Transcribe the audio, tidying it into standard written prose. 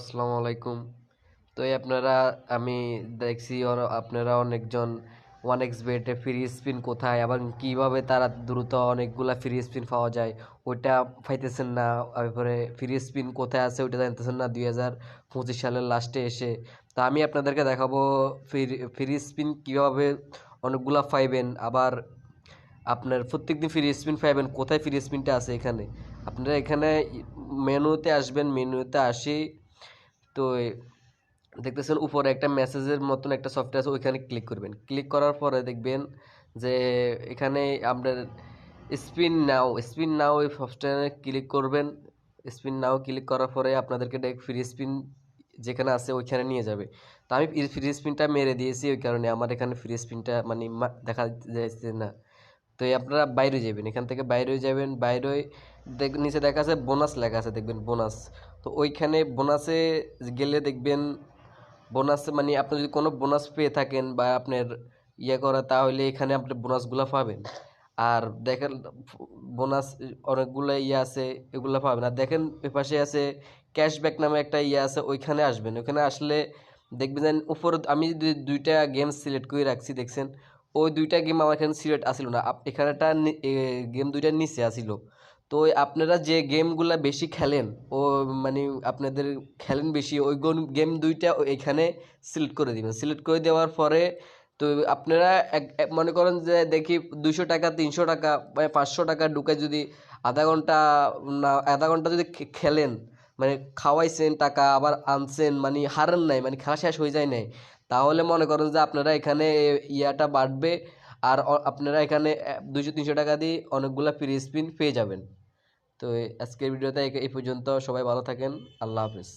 আসসালামু আলাইকুম। তো এই আপনারা আমি দেখছি আপনারা অনেকজন 1xBet এ ফ্রি স্পিন কোথায় এবং কিভাবে তারা দ্রুত অনেকগুলা ফ্রি স্পিন পাওয়া যায় ওইটা পাইতেছেন না। তারপরে ফ্রি স্পিন কোথায় আছে ওইটা জানতেছেন না 2025 সালের লাস্টে এসে। তা আমি আপনাদেরকে দেখাবো ফ্রি ফ্রি স্পিন কীভাবে অনেকগুলা পাইবেন। আবার আপনার প্রত্যেকদিন ফ্রি স্পিন পাইবেন, কোথায় ফ্রি স্পিনটা আছে এখানে। আপনারা এখানে মেনুতে আসবেন, মেনুতে আসি তো দেখতেছেন উপরে একটা মেসেজের মতন একটা সফটওয়্যার আছে, ওইখানে ক্লিক করবেন। ক্লিক করার পরে দেখবেন যে এখানে আপনার স্পিন নাও এই সফটওয়্যারে ক্লিক করবেন। স্পিন নাও ক্লিক করার পরে আপনাদেরকে ফ্রি স্পিন যেখানে আছে ওইখানে নিয়ে যাবে। তো আমি ফ্রি স্পিনটা মেরে দিয়েছি, ওই কারণে আমার এখানে ফ্রি স্পিনটা মানে দেখা যাচ্ছে না। তো এই আপনারা বাইরে যাবেন, এখান থেকে বাইরে যাবেন। বাইরে নিচে দেখা আছে বোনাস লেখা আছে, দেখবেন বোনাস। তো ওইখানে বোনাসে গেলে দেখবেন বোনাস মানে আপনি যদি কোনো বোনাস পেয়ে থাকেন বা আপনার করা, তাহলে এখানে আপনি বোনাসগুলো পাবেন। আর দেখেন বোনাস অনেকগুলো আছে, এগুলো পাবেন। আর দেখেন এপাশে আছে ক্যাশব্যাক নামে একটা আছে, ওইখানে আসবেন। ওইখানে আসলে দেখবেন যে উপর আমি দুইটা গেম সিলেক্ট করে রাখছি, দেখছেন ওই দুইটা গেম আমার এখানে সিলেক্ট আসিল না, এখানেটা গেম দুইটার নিচে আসিল। তো আপনারা যে গেমগুলা বেশি খেলেন ও মানে আপনাদের খেলেন বেশি, ওই গেম দুইটা এখানে সিলেক্ট করে দিবেন। সিলেক্ট করে দেওয়ার পরে তো আপনারা মনে করেন যে দেখি 200 টাকা 300 টাকা বা 500 টাকা ঢুকে যদি আধা ঘন্টা না আধা ঘন্টা যদি খেলেন, মানে খাওয়াইছেন টাকা আবার আনছেন, মানে হারেন নাই, মানে খেলা শেষ হয়ে যায় নাই, তাহলে মনে করেন যে আপনারা এখানে ইয়াটা বাড়বে। আর আপনারা এখানে 200-300 টাকা দিয়ে অনেকগুলা ফ্রি স্পিন পেয়ে যাবেন। তো আজকের ভিডিওতে এই পর্যন্ত। সবাই ভালো থাকেন। আল্লাহ হাফেজ।